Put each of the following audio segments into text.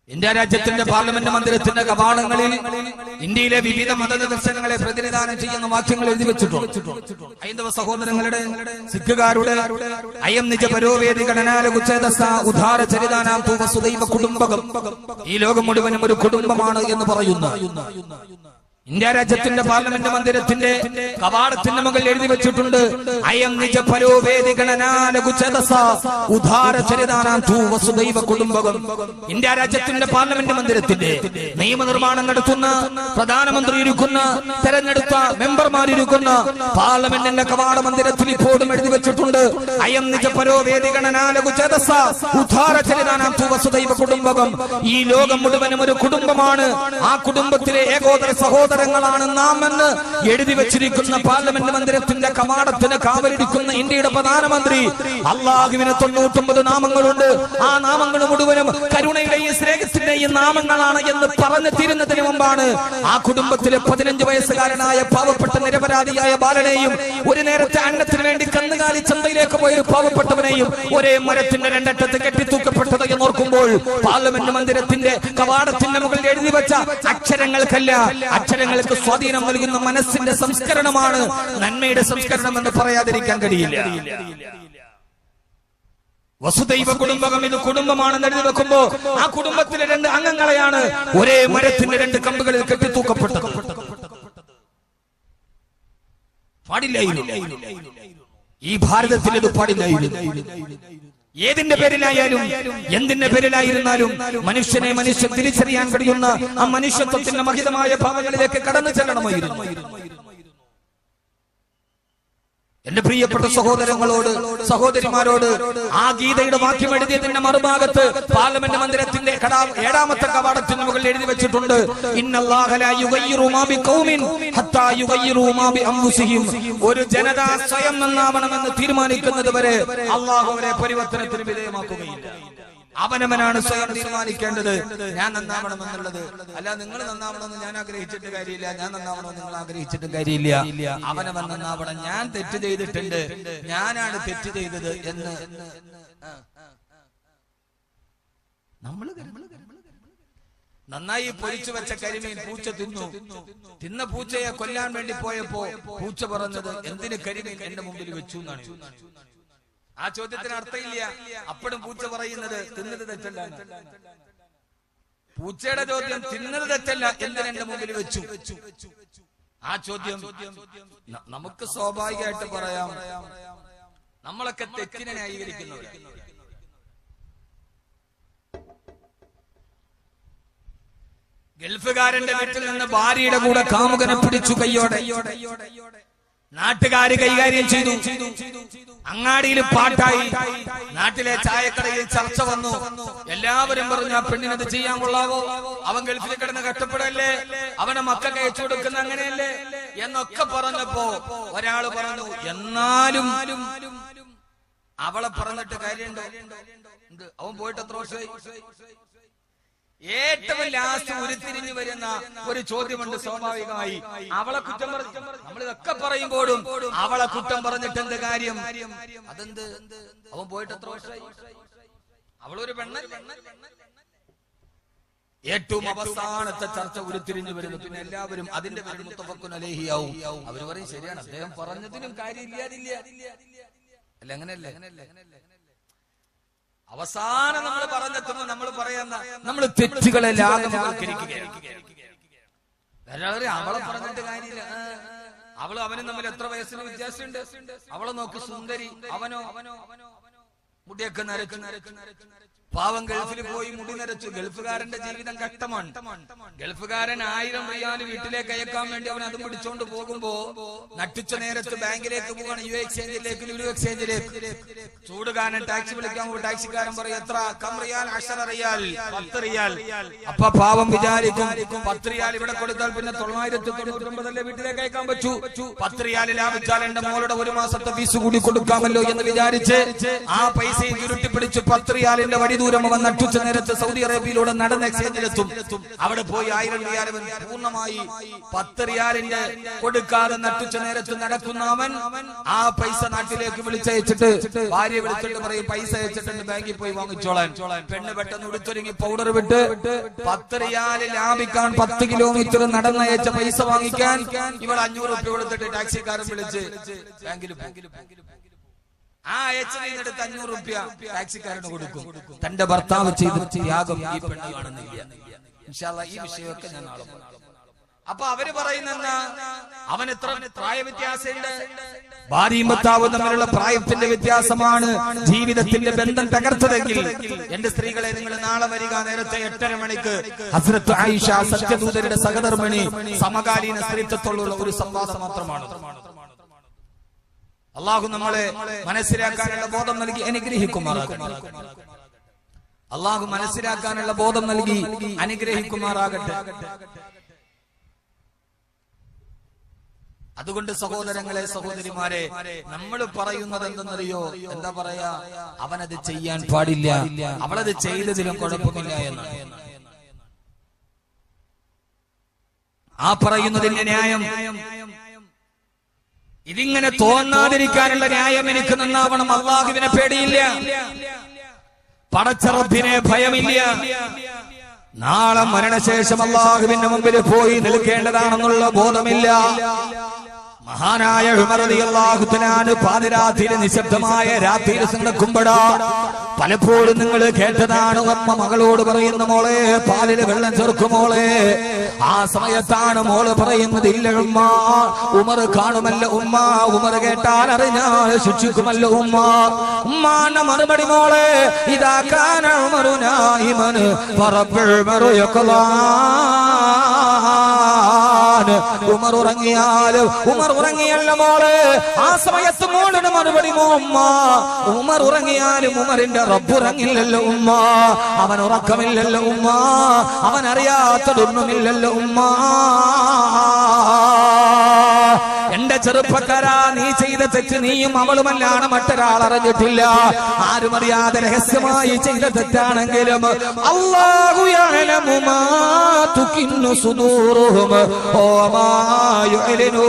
India രാജ്യത്തിന്റെ parliament മന്ദിരത്തിന്റെ കവാടങ്ങളിൽ ഇന്ത്യയിലെ വിവിധ മതദർശനങ്ങളെ പ്രതിനിധാനം ചെയ്യുന്ന വാക്യങ്ങൾ എഴുതി വെച്ചിട്ടുണ്ട്. ഹൈന്ദവ സഹോദരങ്ങളുടെ, സിഖുകാരുടെ അയം നിജ പരോവേദി ഗണനാലുച്ഛേദസ ഉദ്ധാര ചരിതാനാം തു വസുദൈവ കുടുംബകം, ഈ ലോകം മുഴുവനും ഒരു കുടുംബമാണ് എന്ന് പറയുന്ന ഇന്ത്യ രാജ്യത്തിന്റെ പാർലമെന്റ് മന്ദിരത്തിന്റെ കവാടത്തിന്റെ മുകളിൽ എഴുതി വെച്ചിട്ടുണ്ട് അയം നിജ പരോവേദി ഗണനാലുച്ഛേദസ ഉദ്ധാര ചരിതാനാം തു വസുദൈവ കുടുംബകം. ഇന്ത്യ രാജ്യത്തിന്റെ പാർലമെന്റ് മന്ദിരത്തിന്റെ നിയമനിർമ്മാണം നടത്തുന്ന പ്രധാനമന്ത്രി ഇരിക്കുന്ന, തെരഞ്ഞെടുത്ത മെമ്പർമാരിരിക്കുന്ന പാർലമെന്റിന്റെ കവാട മന്ദിരത്തിൽ ഇപ്പോഴും എഴുതി വെച്ചിട്ടുണ്ട് അയം നിജ പരോവേദി ഗണനാലുച്ഛേദസ ഉദ്ധാര ചരിതാനാം തു വസുദൈവ കുടുംബകം. ഈ ലോകം മുഴുവനും ഒരു കുടുംബമാണ്. ആ കുടുംബത്തിലെ ഏകോദര സഹോദരങ്ങളാണ് നാം എന്ന് എഴുതി വെച്ചിരിക്കുന്ന പാർലമെന്റ് മന്ദിരത്തിന്റെ കവാടത്തിന് കാവലിരിക്കുന്ന ഇന്ത്യയുടെ പ്രധാനമന്ത്രി. അള്ളാഹുവിന് 99 നാമങ്ങളുണ്ട്. ആ നാമങ്ങൾ മുഴുവനും കരുണയുടെയും സ്നേഹത്തിന്റെയും നാമങ്ങളാണ് എന്ന് പറഞ്ഞു തീരുന്നതിന് മുമ്പാണ് ആ കുടുംബത്തിലെ 15 വയസ്സുകാരനായ പാവപ്പെട്ട നിരപരാധിയായ ബാലനെയും, ഒരു നേരത്തെ അന്നത്തിന് വേണ്ടി കന്നുകാലി ചന്തയിലേക്ക് പോയ പാവപ്പെട്ടവനെയും ഒരേ മരത്തിന്റെ രണ്ടറ്റത്ത് കെട്ടിത്തൂക്കപ്പെട്ടത് എന്ന് ഓർക്കുമ്പോൾ പാർലമെന്റ് മന്ദിരത്തിന്റെ കവാടത്തിന്റെ മുകളിൽ എഴുതി വെച്ച അക്ഷരങ്ങൾക്കല്ല, അക്ഷരങ്ങൾക്ക് സ്വാധീനം നൽകുന്ന മനസ്സിന്റെ സംസ്കരണമാണ് നന്മയുടെ സംസ്കരണം എന്ന് പറയാതിരിക്കാൻ കഴിയില്ല. വസുദൈവ കുടുംബകം, ഇത് കുടുംബമാണെന്ന് എഴുതി വെക്കുമ്പോ ആ കുടുംബത്തിലെ 2 അംഗങ്ങളെയാണ് ഒരേ മരത്തിന്റെ 2 കമ്പുകളിൽ കെട്ടിത്തൂക്കപ്പെട്ടത്. പാടില്ലായിരുന്നു. ഈ ഭാരതത്തിൽ ഇത് പാടില്ലായിരുന്നു. ഏതിന്റെ പേരിലായാലും എന്തിന്റെ പേരിലായിരുന്നാലും മനുഷ്യനെ മനുഷ്യൻ തിരിച്ചറിയാൻ കഴിയുന്ന ആ മനുഷ്യത്വത്തിന്റെ മഹിതമായ ഭാവങ്ങളിലേക്ക് കടന്നു ചെല്ലണമായിരുന്നു. എന്റെ പ്രിയപ്പെട്ട സഹോദരങ്ങളോട്, സഹോദരിമാരോട്, ആ ഗീതയുടെ വാക്യം എഴുതിയതിന്റെ മറുഭാഗത്ത് പാർലമെന്റ് മന്ദിരത്തിന്റെ 7ാമത്തെ കവാടത്തിന് മുകളിൽ എഴുതി വെച്ചിട്ടുണ്ട് ഇന്നല്ലാഹ ലാ യുഗയ്യിറു മാ ബിഖൗമിൻ ഹത്താ യുഗയ്യിറു മാ ബിഅൻഫുസിഹിം. ഒരു ജനത സ്വയം നന്നാവണമെന്ന് തീരുമാനിക്കുന്നത് വരെ അല്ലാഹു അവരെ പരിവർത്തനത്തിന് വിധേയമാക്കുകയില്ല. അവനവനാണ് സ്വയം തീരുമാനിക്കേണ്ടത് ഞാൻ നന്നാവണമെന്നുള്ളത്. അല്ല, നിങ്ങൾ നന്നാവണമെന്ന് ഞാൻ ആഗ്രഹിച്ചിട്ട് കാര്യമില്ല, ഞാൻ നന്നാവണമെന്ന് നിങ്ങൾ ആഗ്രഹിച്ചിട്ട് കാര്യമില്ല. അവനവൻ നന്നാവണം. ഞാൻ തെറ്റ് ചെയ്തിട്ടുണ്ട്, ഞാനാണ് തെറ്റ് ചെയ്തത് എന്ന് നമ്മൾ നന്നായി പൊരിച്ചു വെച്ച കരിമീൻ പൂച്ച തിന്ന പൂച്ചയെ കൊല്ലാൻ വേണ്ടി പോയപ്പോ പൂച്ച പറഞ്ഞത് എന്തിന് കരിമീൻ എന്റെ മുമ്പിൽ വെച്ചു എന്നാണ്. ആ ചോദ്യത്തിന് അർത്ഥമില്ല. അപ്പോഴും പൂച്ച പറയുന്നത് തിന്നത് തെറ്റല്ല. പൂച്ചയുടെ ചോദ്യം തിന്നത് തെറ്റല്ല, എന്തിന് എന്റെ മുമ്പിൽ വെച്ചു. ആ ചോദ്യം നമുക്ക് സ്വാഭാവികമായിട്ട് പറയാം, നമ്മളൊക്കെ തെറ്റിനെ ന്യായീകരിക്കുന്നവർ. ഗൾഫുകാരന്റെ വീട്ടിൽ നിന്ന് ഭാര്യയുടെ കൂടെ കാമുകനെ പിടിച്ചു കയ്യോടെ നാട്ടുകാര് കൈകാര്യം ചെയ്തു. അങ്ങാടിയിൽ പാട്ടായി, നാട്ടിലെ ചായക്കടയിൽ ചർച്ച വന്നു. എല്ലാവരും പറഞ്ഞു ആ പെണ്ണിനത് ചെയ്യാൻ കൊള്ളാവോ, അവൻ ഗൾഫിൽ കിടന്ന് കഷ്ടപ്പെടല്ലേ, അവനെ മക്കൾക്ക് അയച്ചു കൊടുക്കുന്ന അങ്ങനെയല്ലേ എന്നൊക്കെ പറഞ്ഞപ്പോ ഒരാള് പറഞ്ഞു എന്നാലും അവളെ പറഞ്ഞിട്ട് കാര്യമുണ്ടോ, അവൻ പോയിട്ട് എത്ര വർഷമായി. ഏറ്റവും ലാസ്റ്റ് ഉരുത്തിരിഞ്ഞു വരുന്ന ഒരു ചോദ്യമുണ്ട് സ്വാഭാവികമായി. അവളെ കുറ്റം പറഞ്ഞു, നമ്മളിതൊക്കെ പറയുമ്പോഴും അവളെ കുറ്റം പറഞ്ഞിട്ട് എന്ത് കാര്യം, അതെന്ത്, അവൻ പോയിട്ട് എത്ര വർഷമായി, അവളൊരു പെണ്ണല്ല. ഏറ്റവും അവസാനത്തെ ചർച്ച ഉരുത്തിരിഞ്ഞു വരുന്നു. പിന്നെ എല്ലാവരും അതിന്റെ പേരിൽ മുത്തഫഖുൻ അലൈഹിയാവും. അവര് പറയും ശരിയാണ്, അദ്ദേഹം പറഞ്ഞതിനും കാര്യമില്ലാതില്ല. അല്ല, അങ്ങനെയല്ലേ. അവസാനം നമ്മൾ പറഞ്ഞെത്തുമ്പോൾ നമ്മൾ പറയുന്ന നമ്മൾ തെറ്റുകളെ ലാഘവവൽക്കരിക്കുകയാണ്. അവളെ പറഞ്ഞിട്ട് കാര്യമില്ല, അവള് അവനും തമ്മിൽ എത്ര വയസ്സിന് വ്യത്യാസമുണ്ട്, അവളെ നോക്കി സുന്ദരി, അവനോ മുടിയൊക്കെ നരച്ചു. പാവം ഗൾഫിൽ പോയി മുടി നരച്ചു. ഗൾഫുകാരന്റെ ജീവിതം കഷ്ടമാണ്. ഗൾഫുകാരൻ 1000 റിയാൽ വീട്ടിലേക്ക് അയക്കാൻ വേണ്ടി അവൻ അത് പിടിച്ചോണ്ട് പോകുമ്പോ നട്ടിച്ച നേരത്ത് ബാങ്കിലേക്ക് പോവാണ്, യു എക്സ്ചേഞ്ചിലേക്ക്, ലുലു എക്സ്ചേഞ്ചിലേക്ക്. ചൂടുകാരൻ ടാക്സി വിളിക്കാൻ പോകും. ടാക്സിക്കാരൻ പറയും എത്ര, 10 റിയാൽ, 10 റിയാൽ, 10 റിയാൽ. അപ്പൊ പാവം വിചാരിക്കും 10 റിയാൽ ഇവിടെ കൊടുത്താൽ പിന്നെ 999 വീട്ടിലേക്ക് അയക്കാൻ പറ്റൂ. 10 റിയാൽ ലാഭിച്ചാൽ എന്റെ മോളുടെ 1 മാസത്തെ ഫീസ് കൂടി കൊടുക്കാമല്ലോ എന്ന് വിചാരിച്ച് ആ പൈസയും ചുരുട്ടിപ്പിടിച്ച് 10 റിയാലിന്റെ വഴി ദൂരം അവൻ നട്ടുച്ച നേരത്ത് സൗദി അറേബ്യയിലൂടെ നടന്ന എക്സ്ചേഞ്ചിലെത്തും. അവിടെ പോയി 1000 റിയാൽ അവൻ പൂർണ്ണമായി 10 റിയാലിന്റെ കൊടുക്കാതെ നട്ടുച്ച നേരത്ത് നടക്കുന്ന അവൻ ആ പൈസ നാട്ടിലേക്ക് വിളിച്ചയച്ചിട്ട് ഭാര്യ വിളിച്ചിട്ട് പറയും പൈസ അയച്ചിട്ടുണ്ട് ബാങ്കിൽ പോയി വാങ്ങിച്ചോളാൻ. പെണ്ണ് പെട്ടെന്ന് ഉടുത്തൊരുങ്ങി പൗഡർ വിട്ട് 10 റിയാല് ലാഭിക്കാൻ 10 കിലോമീറ്റർ നടന്നയച്ച പൈസ വാങ്ങിക്കാൻ ഇവൾ 500 രൂപ കൊടുത്തിട്ട് ടാക്സിക്കാരൻ വിളിച്ച് ബാങ്കിൽ പോകും. ആ അയച്ചെടുത്ത് 500 രൂപ ടാക്സിക്കാരന് കൊടുക്കും. തന്റെ ഭർത്താവ് ചെയ്ത ത്യാഗം ഈ പെണ്ണ് കാണുന്നില്ല. ഇൻഷാ അല്ലാഹ് ഈ വിഷയമൊക്കെ ഞാൻ നാളെ പറയാം. അപ്പൊ അവര് പറയുന്ന അവൻ എത്ര പ്രായ വ്യത്യാസമുണ്ട്? ഭാര്യയും ഭർത്താവും തമ്മിലുള്ള പ്രായത്തിന്റെ വ്യത്യാസമാണ് ജീവിതത്തിന്റെ ബന്ധം തകർത്തതെങ്കിൽ എന്റെ സ്ത്രീകളെ നിങ്ങൾ നാളെ വരിക നേരത്തെ 8:30 മണിക്ക് ഹസ്രത്ത് ആയിഷ സത്യദൂതരുടെ സഹധർമ്മിണി സമകാലീന സ്ത്രീത്വത്തോടുള്ള ഒരു സംവാദം മാത്രമാണ്. അള്ളാഹു നമ്മളെ മനസ്സിലാക്കാനുള്ള ബോധം നൽകി അനുഗ്രഹിക്കുമാറാകട്ടെ. അള്ളാഹു മനസ്സിലാക്കാനുള്ള ബോധം നൽകി അനുഗ്രഹിക്കുമാറാകട്ടെ. അതുകൊണ്ട് സഹോദരങ്ങളെ സഹോദരിമാരെ, നമ്മൾ പറയുന്നത് എന്തെന്നറിയോ? എന്താ പറയാ? അവനത് ചെയ്യാൻ പാടില്ല, അവളത് ചെയ്തതിലും കുഴപ്പമില്ല എന്ന്. ആ പറയുന്നതിന്റെ ന്യായം ഇതിങ്ങനെ തോന്നാതിരിക്കാനുള്ള ന്യായം എനിക്ക് നന്നാവണം. അള്ളാഹുവിനെ പേടിയില്ല, പടച്ച റബ്ബിനെ ഭയമില്ല. നാളെ മരണശേഷം അള്ളാഹുവിന്റെ മുമ്പിൽ പോയി നിൽക്കേണ്ടതാണെന്നുള്ള ബോധമില്ല. മഹാനായ ഉമർ റളിയല്ലാഹു തആല പാതിരാത്രിയിൽ നിശബ്ദമായ രാത്രിയിൽ നടക്കുമ്പോഴാ പലപ്പോഴും നിങ്ങൾ കേട്ടതാണ് അമ്മ മകളോട് പറയുന്ന മോളെ പാലിൽ വെള്ളം ചേർക്കുമോളെ. ആ സമയത്താണ് മോള് പറയുന്നത് ഇല്ല ഉമ്മ, ഉമർ കാണുമല്ലോ ഉമ്മ, ഉമർ കേട്ടാൽ അറിഞ്ഞാൽ ശിക്ഷിക്കുമല്ലോ ഉമ്മ. ഉമ്മാന്റെ മറുപടി മോളെ ഇതാ കാന ഉമറു നായിമൻ ഫറബ്ബുൽ ഉമറു യഖ്ലാൻ. ഉമർ ഉറങ്ങിയാലും ഉമർ ഉറങ്ങിയല്ല മോളെ. ആ സമയത്ത് മോളുടെ മറുപടി ഉമ്മ, ഉമർ ഉറങ്ങിയാലും ഉമറിന്റെ റബ്ബുറങ്ങില്ലല്ലോ ഉമ്മ, അവൻ ഉറക്കമില്ലല്ലോ ഉമ്മ, അവൻ അറിയാത്തതൊന്നുമില്ലല്ലോ ഉമ്മ. എന്റെ ചെറുപ്പക്കാരാ, നീ ചെയ്ത തെറ്റ് നീയും അവളുമല്ലാണ്, മറ്റൊരാൾ അറിഞ്ഞിട്ടില്ല. ആരും അറിയാതെ രഹസ്യമായി ചെയ്ത തെറ്റാണെങ്കിലും അല്ലാഹു യഅലമു മാ തുകിന്നു സുദൂറുഹും വമാ യുഅ്ലിനൂ.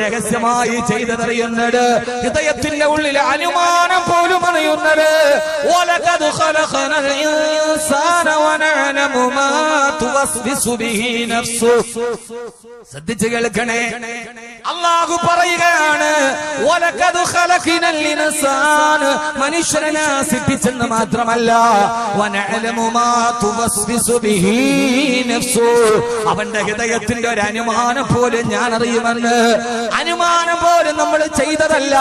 രഹസ്യമായി ചെയ്തതറിയുന്നത്, ഹൃദയത്തിന്റെ ഉള്ളിലെ അനുമാനം പോലും അറിയുന്നത്. വലഖദ് ഖലഖനൽ ഇൻസാന വനഅലമു മാ തുവസ്വിസു ബിഹി നഫ്സു. ശ്രദ്ധിച്ചു കേൾക്കണേ, അല്ലാഹു പറയുകയാണ് വലഖദ് ഖലഖനൽ ഇൻസാന, മനുഷ്യനെ സൃഷ്ടിച്ചെന്ന് മാത്രമല്ല വനഅലമു മാ തുവസ്വിസു ബിഹി നഫ്സു, അവന്റെ ഹൃദയത്തിന്റെ ഒരു അനുമാനം പോലും ഞാൻ അറിയുമെന്ന്. അനുമാനം പോലും നമ്മൾ ചെയ്തതല്ല.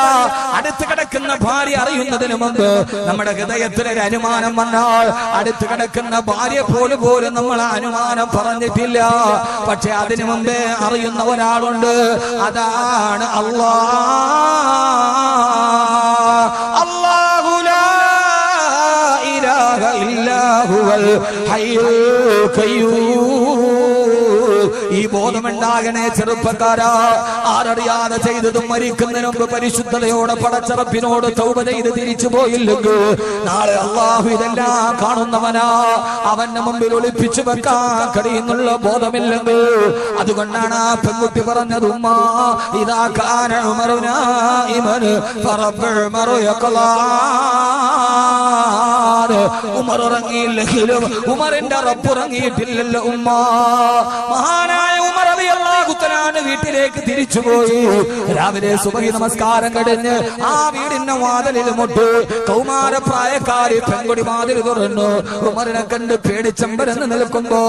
അടുത്ത് കിടക്കുന്ന ഭാര്യ അറിയുന്നതിന് മുമ്പ് നമ്മുടെ ഹൃദയത്തിലൊരു അനുമാനം വന്നാൽ അടുത്ത് കിടക്കുന്ന ഭാര്യ പോലും നമ്മൾ അനുമാനം പറഞ്ഞിട്ടില്ല. പക്ഷെ അതിനു മുമ്പേ അറിയുന്ന ഒരാളുണ്ട്, അതാണ് അല്ലാഹു ലാ ഇലാഹ ഇല്ലാ ഹുവൽ ഹയ്യുൽ ഖയ്യൂം. ഈ ബോധമുണ്ടാകണേ ചെറുപ്പക്കാരാ. ആരറിയാതെ ചെയ്തതും മരിക്കുന്നതിന് മുമ്പ് പരിശുദ്ധതയോടെ പടച്ച റബ്ബിനോട് തൗബ ചെയ്ത് തിരിച്ചു പോയില്ലെങ്കിൽ നാളെ അല്ലാഹു ഇതെല്ലാം കാണുന്നവനാ. അവന്റെ മുമ്പിൽ ഒളിപ്പിച്ചു വെക്കാൻ കഴിയുന്നുള്ള ബോധമില്ലെങ്കിൽ, അതുകൊണ്ടാണ് ആ പെൺകുട്ടി പറഞ്ഞത് ഉമ്മ ഇദാ കാന ഉമറു നായിമൻ ഫറബ്ബുൽ ഉമറു യഖ്ലാൻ. ഉമർ ഉറങ്ങിയില്ലെങ്കിലും ഉമറിന്റെ റബ്ബ് ഉറങ്ങിയിട്ടില്ലല്ലോ ഉമ്മ. മഹാനായ ഉമർ റളിയല്ലാഹു തആല വീട്ടിലേക്ക് തിരിച്ചുപോയി. രാവിലെ സുബഹി നമസ്കാരം കഴിഞ്ഞ് ആ വീടിന്റെ വാതിലിൽ മുട്ടി. കൗമാരപ്രായക്കാരി പെൺകുടി വാതിൽ തുറന്നു. ഉമറിനെ കണ്ട് പേടിച്ചമ്പരന്ന് നിൽക്കുമ്പോ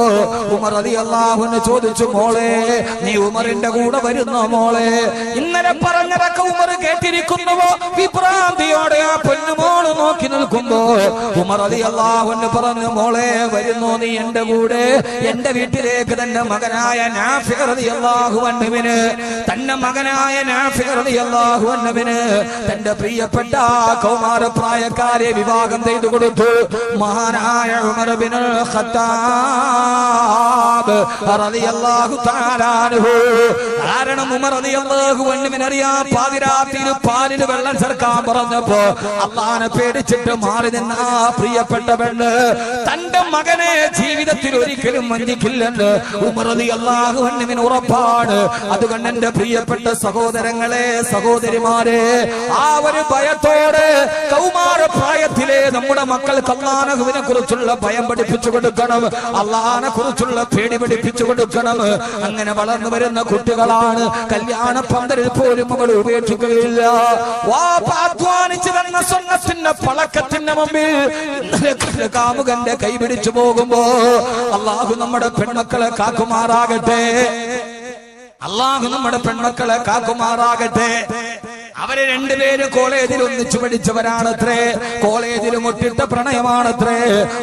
ഉമർ റളിയല്ലാഹു അൻഹു ചോദിച്ചു, മോളെ നീ ഉമറിന്റെ കൂടെ വരുന്നോ മോളെ? ഇന്നലെ പറഞ്ഞതൊക്കെ ഉമർ കേട്ടിരിക്കുന്നുവോ? വിഭ്രാന്തിയോടെ ആ പൊന്നുമോള് നോക്കി നിൽക്കുമ്പോ ഉമർ റളിയല്ലാഹു അൻഹു പറഞ്ഞു, മോളെ വരുന്നോ നീ എന്റെ കൂടെ? എന്റെ വീട്ടിലേക്ക് തന്റെ മകനായ നാഫി റളിയല്ലാഹു അൻഹുവിന് തന്റെ പ്രിയപ്പെട്ട കൗമാരപ്രായക്കാരെ വിവാഹം ചെയ്തു കൊടുത്തു. മഹാനായ ഉമർ ഇബ്നുൽ ഖത്താബ് റളിയല്ലാഹു തആല അൻഹു. കാരണം ഉമർ റളിയല്ലാഹു അൻഹുവിനെ അറിയാം പാതിരാത്രി കാപ്പിയിൽ പാലിൽ വെള്ളം ചേർക്കാൻ പറഞ്ഞപ്പോ അള്ളാനെ പേടിച്ചിട്ട് മാറി നിന്ന ആ പ്രിയപ്പെട്ട പെണ്ണ് തന്റെ മകനെ ജീവിതത്തിൽ ഒരിക്കലും വഞ്ചിക്കില്ലെന്ന് ഉമർ റളിയല്ലാഹു അൻഹുവിന് ഉറപ്പാണ്. അതുകൊണ്ട് എന്റെ പ്രിയപ്പെട്ട സഹോദരങ്ങളെ, സഹോദരിമാരെ, ആ ഒരു ഭയത്തോടെ കൗമാര പ്രായത്തിലെ നമ്മുടെ മക്കൾക്ക് അല്ലാഹുവിനെ കുറിച്ചുള്ള ഭയം പഠിപ്പിച്ചു കൊടുക്കണം, അല്ലാഹനെ കുറിച്ചുള്ള പേടി പഠിപ്പിച്ചു കൊടുക്കണം. അങ്ങനെ വളർന്നു വരുന്ന കുട്ടികളാണ് കല്യാണ പന്തലിൽ പോലും അവൾ ഉപേക്ഷിക്കുകയില്ല. അധ്വാനിച്ചു തന്ന സ്വർണ്ണത്തിന്റെ പളക്കത്തിന്റെ മുമ്പിൽ കാമുകന്റെ കൈപിടിച്ചു പോകുമ്പോ അല്ലാഹു നമ്മുടെ പെൺമക്കളെ കാക്കുമാറാകട്ടെ, അല്ലാഹു നമ്മുടെ പെൺമക്കളെ കാക്കുമാറാകട്ടെ. അവര് രണ്ടുപേര് കോളേജിൽ ഒന്നിച്ചു പഠിച്ചവരാണത്രേ, കോളേജിൽ മുട്ടിട്ട പ്രണയമാണത്രേ.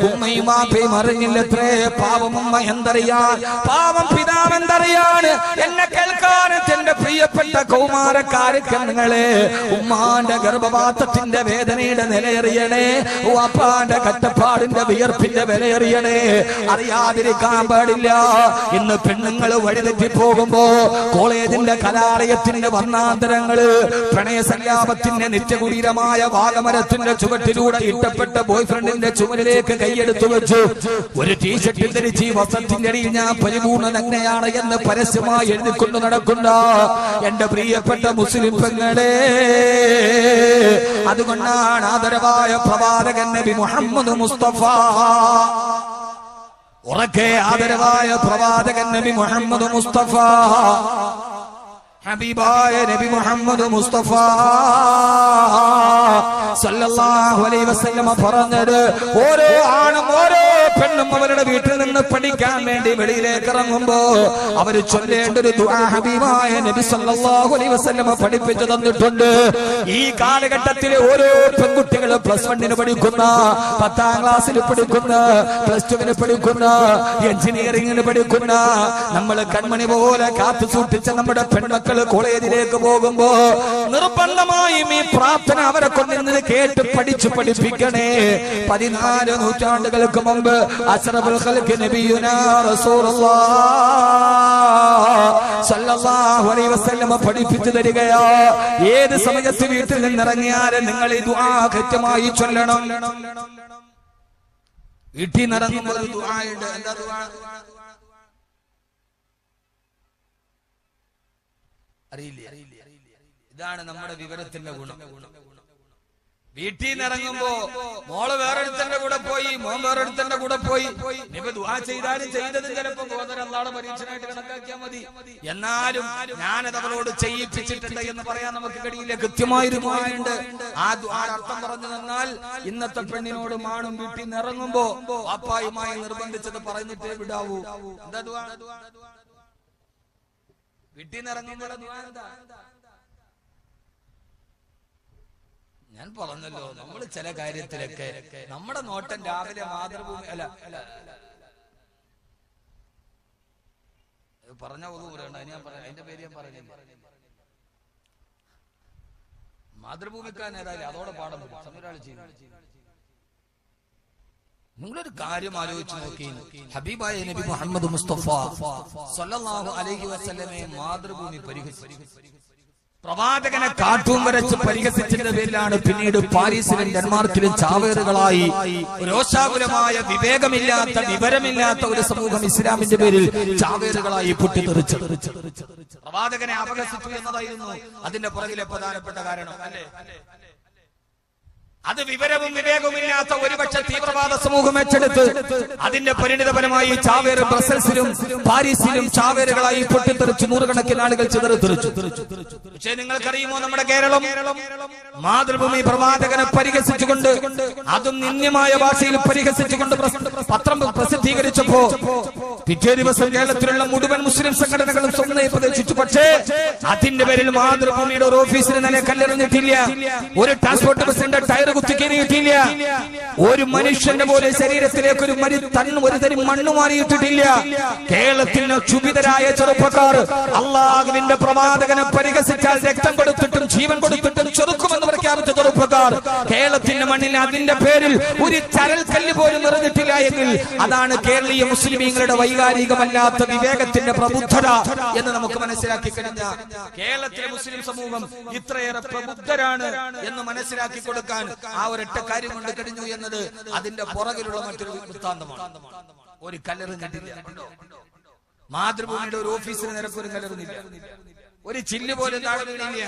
ഉമ്മയും മാപ്പയും അറിഞ്ഞില്ലത്രേ. പാവം ഉമ്മ എന്തറിയാൻ, പാവം പിതാവ് എന്തറിയാൻ. എന്നെ കേൾക്കാൻ എന്റെ പ്രിയപ്പെട്ട കൗമാരക്കാരങ്ങളെ, ഉമ്മാന്റെ ഗർഭപാത്രത്തിന്റെ വേദനയുടെ നിലയറിയണേ, വാപ്പാന്റെ കട്ടപ്പാടിന്റെ വിയർപ്പിന്റെ വിലയറിയണേ. അറിയാതിരിക്കാൻ പാടില്ല. ഇന്ന് പെണ്ണുങ്ങൾ വഴിതെറ്റി പോകുമ്പോ കോളേജിന്റെ കലാലയത്തിന്റെ വർണ്ണാന്തരങ്ങള് പ്രണയസല്ലാപത്തിന്റെ നിത്യകുടീരമായ വാഗമരത്തിന്റെ ചുവട്ടിലൂടെ ഇട്ടപ്പെട്ട ബോയ്ഫ്രണ്ടിന്റെ ചുമലിലേക്ക് കൈയെടുത്തു വെച്ചു. ഒരു ടീഷർട്ടിൽ ധരിച്ച് ഈ വസ്ത്രത്തിന്റെ അടിയിൽ ഞാൻ പരിപൂർണ്ണ നഗ്നയാണ് എന്ന് പരസ്യമായി എഴുതിക്കൊണ്ട് നടക്കുന്ന എന്റെ പ്രിയപ്പെട്ട മുസ്ലിം പെങ്ങളെ, അതുകൊണ്ടാണ് ആദരവായ പ്രവാചകൻ നബി മുഹമ്മദ് മുസ്തഫ, ഉറക്കെ ആദരവായ പ്രവാചകൻ നബി മുഹമ്മദ് മുസ്തഫ, ഹബീബായ നബി മുഹമ്മദ് മുസ്തഫ സല്ലല്ലാഹു അലൈഹി വസല്ലം പറഞ്ഞത്, ഓരോ ആണും ഓരോ പെണ്ണും അവരുടെ വീട്ടിൽ നിന്ന് പഠിക്കാൻ വേണ്ടി വെളിയിലേക്ക് ഇറങ്ങുമ്പോ അവര് ചൊല്ലേണ്ട ഒരു ദുആ ഹബീബായ നബി സല്ലല്ലാഹു അലൈഹി വസല്ലം പഠിപ്പിച്ചു തന്നിട്ടുണ്ട്. ഈ കാലഘട്ടത്തിലെ ഓരോ പെൺകുട്ടികൾ +1 പഠിക്കുന്ന, 10ാം ക്ലാസ്സിൽ പഠിക്കുന്ന, +2 പഠിക്കുന്ന, എഞ്ചിനീയറിംഗിന് പഠിക്കുന്ന, നമ്മൾ കൺമണി പോലെ കാത്തു സൂക്ഷിച്ച നമ്മുടെ പെൺമക്കൾ കോളേജിലേക്ക് പോകുമ്പോ നിർബന്ധമായും ഈ പ്രാർത്ഥന അവരെ കൊണ്ടിരുന്നത് കേട്ട് പഠിച്ചു പഠിപ്പിക്കണേ. 14 നൂറ്റാണ്ടുകൾക്ക് മുമ്പ് അശ്റഫുൽ ഖൽഖ് നബിയുനാ റസൂലുള്ളാഹ് സല്ലല്ലാഹു അലൈഹി വസല്ലം പഠിപ്പിച്ചു തരികയാ. ഏത് സമയത്ത് വീട്ടിൽ നിന്നിറങ്ങിയാലും നിങ്ങൾ ഈ ദുആ കൃത്യമായി ചൊല്ലണം. വീട്ടിൽ നിന്നിറങ്ങുമ്പോൾ ഒരു ദുആ ഉണ്ട്. എന്താ ദുആ? അറിയില്ല. ഇതാണ് നമ്മുടെ വിവരത്തിന്റെ ഗുണം. വീട്ടിൽ നിന്ന് ഇറങ്ങുമ്പോ മോള് വേറൊരുത്തന്റെ കൂടെ പോയി, മോൻ വേറൊരുത്തന്റെ കൂടെ പോയി. ഇനിയിപ്പോ ദുആ ചെയ്താലും ചെയ്തതും ചിലപ്പോ അല്ലാഹുവിന്റെ പരീക്ഷണമായിട്ട് കണക്കാക്കിയാൽ മതി. എന്നാലും ഞാനത് അവളോട് ചെയ്യിപ്പിച്ചിട്ടുണ്ട് എന്ന് പറയാൻ നമുക്ക് കഴിയില്ല. കൃത്യമായൊരു ദുആയുണ്ട്. ആ ദുആയുടെ അർത്ഥം പറഞ്ഞു തന്നാൽ ഇന്നത്തെ പെണ്ണിനോട് മാണും വീട്ടിൽ നിന്ന് ഇറങ്ങുമ്പോ വാപ്പായുമായി നിർബന്ധിച്ചത് പറഞ്ഞിട്ടേ വിടാവൂ. എന്താ ദുആ? വീട്ടിൽ നിന്ന് ഇറങ്ങുമ്പോൾ ഞാൻ പറഞ്ഞല്ലോ, നമ്മൾ ചില കാര്യത്തിലൊക്കെ നമ്മുടെ നോട്ടം രാവിലെ മാതൃഭൂമി അല്ല പറഞ്ഞ ഞാൻ പറയാം, അതിന്റെ പേര് ഞാൻ പറയുന്നില്ല. മാതൃഭൂമിക്കാൻ ഏതായാലും അതോടെ പാഠം സമയൊരാൾ ചെയ്യും. നിങ്ങളൊരു കാര്യം ആലോചിച്ച് നോക്കി, ഹബീബായ നബി മുഹമ്മദ് മുസ്തഫ സല്ലല്ലാഹു അലൈഹി വസല്ലമയെ മാതൃഭൂമി പരിഹസിച്ചു. പ്രവാചകനെ കാർട്ടൂൺ വരച്ച് പരിഹസിച്ചതിന്റെ പേരിലാണ് പിന്നീട് പാരീസിലും ഡെൻമാർക്കിലും ചാവേറുകളായി രോഷാകുലമായ വിവേകമില്ലാത്ത വിവരമില്ലാത്ത ഒരു സമൂഹം ഇസ്ലാമിന്റെ പേരിൽ ചാവേറുകളായി പൊട്ടിത്തെറിച്ചു. പ്രവാചകനെ അപഹസിച്ചു എന്നതായിരുന്നു അതിന്റെ പുറകിലെ പ്രധാനപ്പെട്ട കാരണം, അല്ലേ? അത് വിവരവും വിവേകവുമില്ലാത്ത ഒരുപക്ഷെ തീവ്രവാദ സമൂഹം ഏറ്റെടുത്ത് അതിന്റെ പരിണിതഫലമായി ചാവേറ് ബ്രസൽസിലും പാരീസിലും ചാവേറുകളായി പൊട്ടിത്തെറിച്ച് നൂറുകണക്കിന് ആളുകൾ ചിതറിത്തെറിച്ചു. പക്ഷേ നിങ്ങൾക്കറിയുമോ, നമ്മുടെ കേരളം മാതൃഭൂമി പ്രവാചകനെ പരിഹസിച്ചുകൊണ്ട്, അതും നിന്ദ്യമായ ഭാഷയിൽ പരിഹസിച്ചുകൊണ്ട് പത്രം പ്രസിദ്ധീകരിച്ചപ്പോ പിറ്റേ ദിവസം കേരളത്തിലുള്ള മുഴുവൻ മുസ്ലിം സംഘടനകളും സ്വന്തം പ്രതീക്ഷിച്ചു. പക്ഷേ അതിന്റെ പേരിൽ മാതൃഭൂമിയുടെ ഒരു ഓഫീസിന് തന്നെ കല്ലെറിഞ്ഞിട്ടില്ല, ഒരു ട്രാൻസ്പോർട്ട് ബസിന്റെ ടയർ കുത്തിക്കേറിയിട്ടില്ല, ഒരു മനുഷ്യന്റെ പോലെ ശരീരത്തിലേക്ക് ഒരു തരി മണ്ണ് മാറിയിട്ടില്ല. കേരളത്തിന് ക്ഷുഭിതരായ ചെറുപ്പക്കാർ അള്ളാഹുവിന്റെ പ്രവാചകനെ പരിഹസിച്ചാൽ രക്തം കൊടുത്തിട്ടും ജീവൻ കൊടുത്തിട്ടും ചെറുക്കുമെന്ന് പ്രഖ്യാപിച്ച ചെറുപ്പക്കാർ കേരളത്തിന്റെ മണ്ണിൽ അതിന്റെ പേരിൽ ഒരു ചരൽ കല്ല് പോലും എറിഞ്ഞിട്ടില്ല എങ്കിൽ അതാണ് കേരളീയ മുസ്ലിമീങ്ങളുടെ വൈകാരികമല്ലാത്ത വിവേകത്തിന്റെ പ്രബുദ്ധത എന്ന് നമുക്ക് മനസ്സിലാക്കി കഴിഞ്ഞ കേരളത്തിലെ മുസ്ലിം സമൂഹം ഇത്രയേറെ പ്രബുദ്ധരാണ് എന്ന് മനസ്സിലാക്കി കൊടുക്കാൻ ആ ഒരൊറ്റ കാര്യം കൊണ്ട് കഴിഞ്ഞു എന്നത് അതിന്റെ പുറകിലുള്ള മറ്റൊരു വൃത്താന്തമാണ്. ഒരു കല്ലറും കണ്ടില്ല. മാതൃഭൂമിയുടെ ഒരു ഓഫീസിന് നിരക്കൊരു കല്ലറുന്നില്ല, ഒരു ചില്ല് പോലും താഴെ വീണില്ല.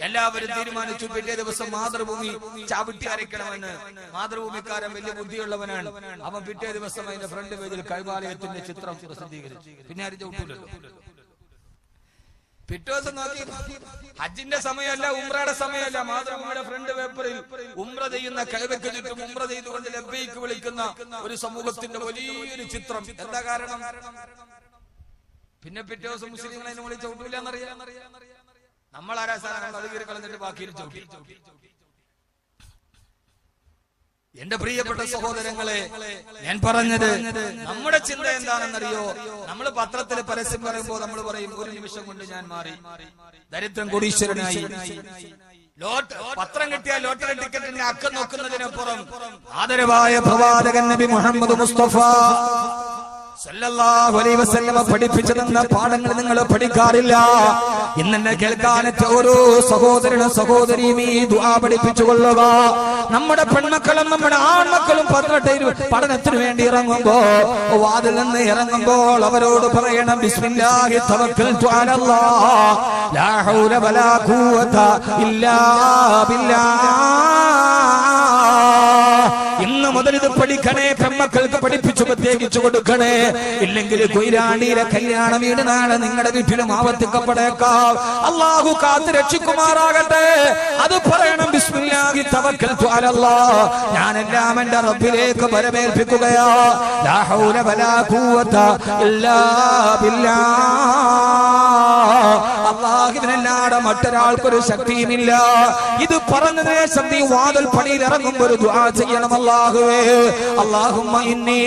എല്ലാവരും തീരുമാനിച്ചു പിറ്റേ ദിവസം മാതൃഭൂമി ചവിട്ടി അരയ്ക്കണമെന്ന്. മാതൃഭൂമിക്കാരൻ വലിയ ബുദ്ധിയുള്ളവനാണ്. അവൻ പിറ്റേ ദിവസം അതിന്റെ ഫ്രണ്ട് പേജിൽ കൈവാലയത്തിന്റെ ചിത്രം പ്രസിദ്ധീകരിച്ചു. പിന്നെ ആരും ചവിട്ടൂലല്ലോ. പിറ്റേ ദിവസം നോക്കി ഹജ്ജിന്റെ സമയമല്ല, ഉംറയുടെ സമയമല്ല. മാതൃഭൂമിയുടെ ഫ്രണ്ട് പേപ്പറിൽ ഉംറ ചെയ്യുന്ന കഅബയ്ക്ക് ചുറ്റും ഉംറ ചെയ്തുകൊണ്ട് ലബ്ബൈക്ക് വിളിക്കുന്ന ഒരു സമൂഹത്തിന്റെ വലിയൊരു ചിത്രം. എന്താ കാരണം? പിന്നെ പിറ്റേ ദിവസം മുസ്ലിങ്ങളെ വിളി ചവിട്ടൂല എന്നറിയാം. നമ്മൾ ആരാ സാധനം അത് കീറി കളഞ്ഞിട്ട് ബാക്കിയിൽ ചവിട്ടി. എന്റെ പ്രിയപ്പെട്ട സഹോദരങ്ങളെ, ഞാൻ പറഞ്ഞത് നമ്മുടെ ചിന്ത എന്താണെന്നറിയോ? നമ്മൾ പത്രത്തിൽ പരസ്യം പറയുമ്പോൾ നമ്മൾ പറയും ഒരു നിമിഷം കൊണ്ട് ഞാൻ മാറി, ദരിദ്രൻ കോടീശ്വരനായി. പത്രം കിട്ടിയ ലോട്ടറി ടിക്കറ്റിന്റെ അക്കം നോക്കുന്നതിനപ്പുറം ആദരവായ പ്രവാചകൻ നബി മുഹമ്മദ് മുസ്തഫ സല്ലല്ലാഹു അലൈഹി വസല്ലമ പഠിപ്പിച്ചു തന്ന പാഠങ്ങൾ നിങ്ങൾ പഠിക്കാറില്ല. ഇന്നെന്നെ കേൾക്കാനറ്റ ഓരോ സഹോദരനും സഹോദരിയും ഈ ദുആ പഠിപ്പിച്ചു കൊള്ളുക. നമ്മുടെ പെൺമക്കളും നമ്മുടെ ആൺമക്കളും പഠനത്തിന് വേണ്ടി ഇറങ്ങുമ്പോ, വാതിൽ നിന്ന് ഇറങ്ങുമ്പോൾ അവരോട് പറയണം ബിസ്മില്ലാഹി തവക്കൽതു അലല്ലാഹ് ലാ ഹൗല വലാ ഖുവത ഇല്ലാ ബില്ലാഹ്. ഇന്ന് മുതൽ ഇത് പഠിക്കണേ, പെൺമക്കൾക്ക് പഠിപ്പിച്ചു പ്രത്യേകിച്ചു കൊടുക്കണേ. ഇല്ലെങ്കിൽ കൊയിലാണ്ടിയിലെ കല്യാണ വീട് നാളെ നിങ്ങളുടെ വീട്ടിലും ആവർത്തിക്കപ്പെടേക്കാം. അള്ളാഹു കാത്ത് രക്ഷിക്കുമാറാകട്ടെ. അത് പറയണം ബിസ്മില്ലാഹി തവക്കൽതു അലല്ലാഹ്. ഞാനെല്ലാം എന്റെ റബ്ബിലേക്ക് വരവേൽപ്പിക്കുകയാ. ലാ ഹൗല വലാ ഖുവത ഇല്ലാ ബില്ലാഹ്. അല്ലാഹുവിനല്ലാതെ മറ്റൊരാൾക്കൊരു ശക്തിയുമില്ല. ഇത് പറഞ്ഞതിന് ശേഷം നീ വാതിൽ പണിയിൽ ഇറങ്ങുമ്പോൾ ഒരു ദുആ ചെയ്യണം. അല്ലാഹുവേ, അല്ലാഹുമ്മ ഇന്നി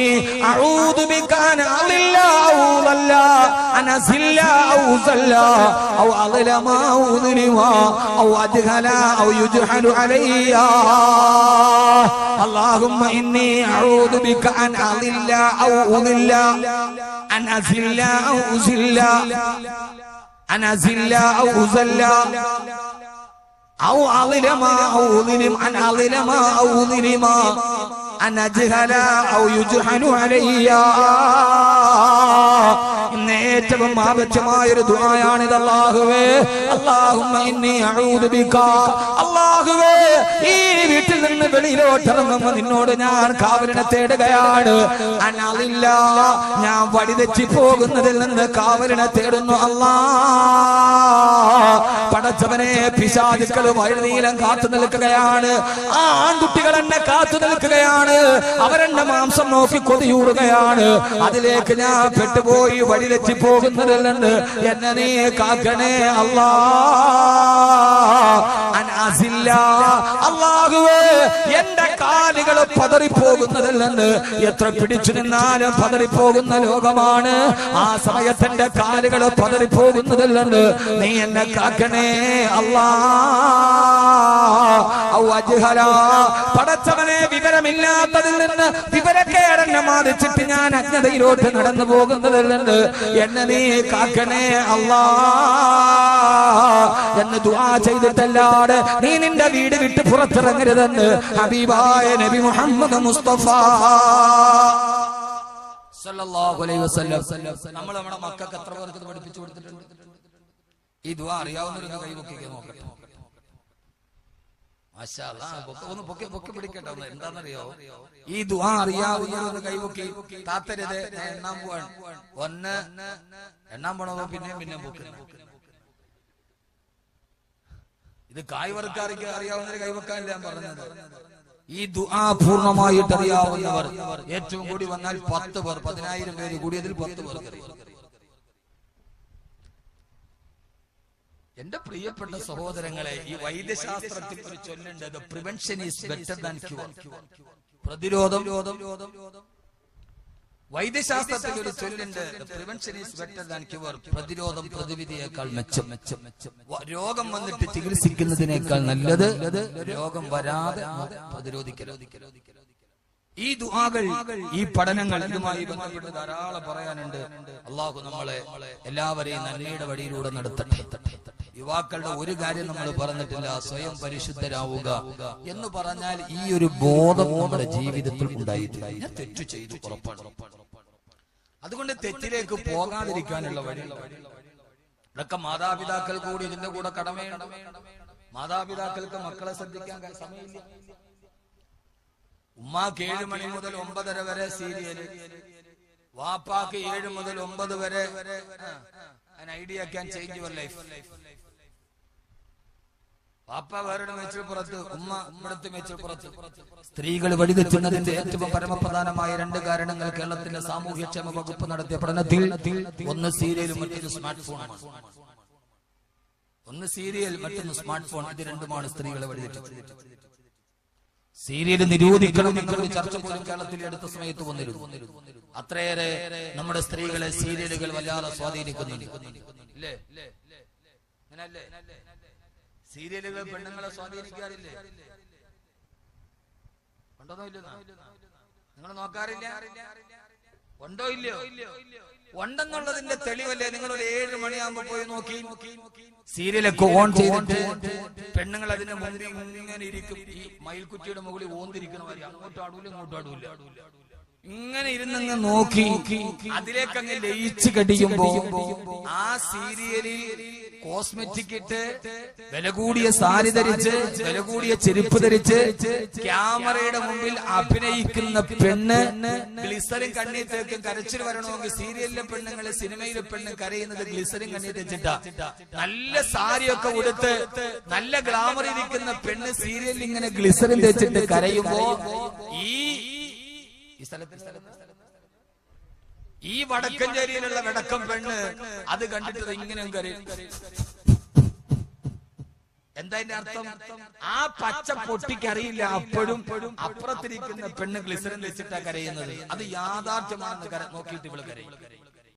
അഊദു ബിക അൻ അളില്ല ഔ ദല്ല അൻ അസില്ല ഔ സല്ല ഔ അളലമ ഔ ദുലിമ ഔ അദ്ഖല ഔ യുജ്ഹലു അലയ്യ. അല്ലാഹുമ്മ ഇന്നി അഊദു ബിക അൻ അളില്ല ഔ ഉദില്ല അൻ അസില്ല ഔ ഉസില്ല അൻ അസില്ല ഔ ഉസല്ല ഔ അളിലമ ഔ ഉദിലിം അൻ അളിലമ ഔ ഉദിലിമ അൻ അജ്ഹല ഔ യുജ്ഹലു അലയ്യ. ഇന്ന് ഏറ്റവും ആവശ്യമായൊരു ദുആയാണിത്. അല്ലാഹുവേ, അല്ലാഹുമ്മ ഇന്നി അഊദു ബിക. അല്ലാഹുവേ, ഈ വീട്ടിൽ നിന്ന് വെളിയിലോട്ട് ഇറങ്ങുമ്പോൾ നിന്നോട് ഞാൻ കാവലിനെ തേടുകയാണ്. അനളില്ല, ഞാൻ വഴിതെറ്റി പോകുന്നതിൽ നിന്ന് കാവലിനെ തേടുന്നു. അല്ലാഹ്, പടച്ചവനെ, പിശാചുക്കൾ വഴിനീളം കാത്തു നിൽക്കുകയാണ്. ആ ആൺകുട്ടികൾ എന്നെ കാത്തു നിൽക്കുകയാണ്. അവരെന്റെ മാംസം നോക്കി കൊതിയൂറുകയാണ്. അതിലേക്ക് ഞാൻ പെട്ടുപോയി വഴിതെറ്റി പോകുന്നതിൽ നിന്ന് എന്നെ നീ കാക്കണേ അല്ലാഹ്. അൻഅസില്ല, അല്ലാഹുവേ, എന്റെ കാലുകൾ പതറിപ്പോകുന്നതിൽ നിന്ന്, എത്ര പിടിച്ചു നിന്നാലും പതറിപ്പോകുന്ന ലോകമാണ്. ആ സമയത്തിന്റെ കാലുകൾ പതറിപ്പോകുന്നതിൽ നിന്ന് നീ എന്നെ കാക്കണേ അല്ലാഹ്. ഔ അജ്ഹല, പടച്ചവനെ, വിവരമില്ലാത്തതിൽ നിന്ന് വിവരക്കേടെന്നെ ബാധിച്ചിട്ട് ഞാൻ അജ്ഞതയിലോട്ട് നടന്നു പോകുന്നതിൽ നിന്ന് എന്നെ നീ കാക്കണേ അല്ലാഹ് എന്ന് ദുആ ചെയ്തിട്ടല്ലാതെ നീ നിന്റെ വീട് വിട്ട് പുറത്തിറങ്ങരുതെന്ന് ഹബീബായ നബി മുഹമ്മദ് മുസ്തഫ സല്ലല്ലാഹു അലൈഹി വസല്ലം. നമ്മൾ നമ്മുടെ മക്കൾക്ക് എത്ര പേർക്ക് പഠിപ്പിച്ചു കൊടുത്തിട്ടുണ്ട്? ഈ ദുആ അറിയാവുന്നവരൊന്ന് കൈവക്കിക്കാൻ നോക്കട്ടെ. മാഷാ അല്ലാഹ്, ഒന്ന് പൊക്കി പിടിക്കട്ടെ. എന്താണെന്നറിയോ? ഈ ദുആ അറിയാവുന്നവരൊന്ന് കൈവക്കി. താത്തരുത്, എണ്ണാൻ പോവാണ്. ഒന്ന് എണ്ണാൻ പോണോ, പിന്നെ പൊക്കി. ഇത് കായ്വർക്കാർക്ക് അറിയാവുന്നവര് കൈവക്കാനല്ല ഞാൻ പറഞ്ഞത്. ഈ ദുആ പൂർണ്ണമായിട്ട് അറിയാവുന്നവർ, ഏറ്റവും കൂടി വന്നാൽ 10 പേർ, 10,000 പേര് കൂടിയതിൽ 10 പേർക്ക് അറിയാം. എന്റെ പ്രിയപ്പെട്ട സഹോദരങ്ങളെ, ഈ വൈദ്യശാസ്ത്രത്തിൽ ഒരു ചൊല്ലുണ്ട്, prevention is better than cure. പ്രതിരോധം, വൈദ്യശാസ്ത്രത്തിൽ ഒരു ചൊല്ലുണ്ട്, prevention is better than cure. പ്രതിരോധം പ്രതിവിധിയേക്കാൾ മെച്ചം. രോഗം വന്നിട്ട് ചികിത്സിക്കുന്നതിനേക്കാൾ നല്ലത് രോഗം വരാതെ പ്രതിരോധിക്കൽ. ഈ ദുആകൾ, ഈ പഠനങ്ങൾ, ഇതുമായി ബന്ധപ്പെട്ട് ധാരാളം പറയാനുണ്ട്. അള്ളാഹു നമ്മളെ എല്ലാവരെയും നന്മയുടെ വഴിയിലൂടെ നടത്തട്ടെ. യുവാക്കളുടെ ഒരു കാര്യം നമ്മൾ പറഞ്ഞിട്ടില്ല, സ്വയം പരിശുദ്ധരാവുക എന്ന് പറഞ്ഞാൽ ഈ ഒരു ബോധം നമ്മുടെ ജീവിതത്തിൽ ഉണ്ടായിട്ടില്ല. ഞാൻ തെറ്റു ചെയ്തു ഉറപ്പാണ്. അതുകൊണ്ട് തെറ്റിലേക്ക് പോകാതിരിക്കാനുള്ള വഴി ഇതൊക്കെ മാതാപിതാക്കൾ കൂടി ഇതിന്റെ കൂടെ കടമയുണ്ട്. മാതാപിതാക്കൾക്ക് മക്കളെ ശ്രദ്ധിക്കാൻ സമയമില്ല. ഉമ്മാക്ക് 7 മണി മുതൽ 9:30 വരെ സീരിയല്, വാപ്പാക്ക് 7 മുതൽ 9 വരെ idea can change your life. വാപ്പ വേറെ മേച്ചിൽപ്പുറത്ത്, ഉമ്മ ഇവിടുത്തെ മേച്ചിൽപ്പുറത്ത്. സ്ത്രീകൾ വഴിതെറ്റുന്നതിന്റെ ഏറ്റവും പരമപ്രധാനമായ 2 കാരണങ്ങൾ കേരളത്തിലെ സാമൂഹ്യക്ഷേമ വകുപ്പ് നടത്തിയ പഠനത്തിൽ ഒന്ന് സീരിയലും മറ്റൊരു സ്മാർട്ട് ഫോണുമാണ്. ഒന്ന് സീരിയൽ, മറ്റൊന്ന് സ്മാർട്ട് ഫോൺ. ഇത് രണ്ടുമാണ് സ്ത്രീകളെ വഴിതെറ്റിച്ചത്. സീരിയൽ നിരോധിക്കണം എന്നൊരു ചർച്ച പോലും കേരളത്തിൽ അടുത്ത സമയത്ത് വന്നിരുന്നു. അത്രയേറെ നമ്മുടെ സ്ത്രീകളെ സീരിയലുകൾ വല്ലാതെ സ്വാധീനിക്കുന്നുണ്ട്. ഇല്ലേ? അങ്ങനല്ലേ? സീരിയലുകൾ പെണ്ണുങ്ങളെ സ്വാധീനിക്കാറില്ലേ? ഉണ്ടോന്നോ ഇല്ലെന്നോ? നിങ്ങൾ നോക്കാറില്ല? ഉണ്ടോ ഇല്ലയോ? ഉണ്ടെന്നുള്ളതിന്റെ തെളിവല്ലേ? നിങ്ങൾ ഒരു 7 മണിയാകുമ്പോ പോയി നോക്കി സീരിയലൊക്കെ ഓൺ ചെയ്തിട്ട് പെണ്ണുങ്ങൾ അതിന്റെ മുമ്പിൽ ഇങ്ങനെ ഇരിക്കും. ഈ മയിൽക്കുറ്റിയുടെ മുകളിൽ ഓന്തിരിക്കണ വരെ അങ്ങോട്ടും ആടൂല ഇങ്ങോട്ടും ആടൂല. ഇങ്ങനെ ഇരുന്നങ്ങ് നോക്കി അതിലേക്കങ്ങ് ലയിച്ചു കടിയുമ്പോ ആ സീരിയലിൽ കോസ്മെറ്റിക് ഇട്ട്, വില കൂടിയ സാരി ധരിച്ച്, വില കൂടിയ ചെരുപ്പ് ധരിച്ച് ക്യാമറയുടെ മുമ്പിൽ അഭിനയിക്കുന്ന പെണ്ണ് ഗ്ലിസറിൻ കണ്ണീർ തേക്കും. കരച്ചിൽ വരണമെങ്കിൽ സീരിയലിലെ പെണ്ണുങ്ങള്, സിനിമയിലെ പെണ്ണ് കരയുന്നത് ഗ്ലിസറിൻ കണ്ണീർ തേച്ചിട്ടാ. നല്ല സാരിയൊക്കെ ഉടുത്ത് നല്ല ഗ്ലാമർ ഇരിക്കുന്ന പെണ്ണ് സീരിയലിൽ ഇങ്ങനെ ഗ്ലിസറിൻ തേച്ചിട്ട് കരയുമ്പോ ഈ വടക്കഞ്ചേരിയിലുള്ള വടക്കം പെണ്ണ് അത് കണ്ടിട്ട് ഇങ്ങനെ കരയും. എന്താ അതിന്റെ അർത്ഥം? ആ പച്ച പൊട്ടിക്കറിയില്ല. അപ്പോഴും അപ്പുറത്തിരിക്കുന്ന പെണ്ണ് ഗ്ലിസറിൻ വെച്ചിട്ടാ കരയുന്നത്. അത് യാഥാർത്ഥ്യമാണെന്ന് നോക്കിയിട്ട് ഇവള് കരയും.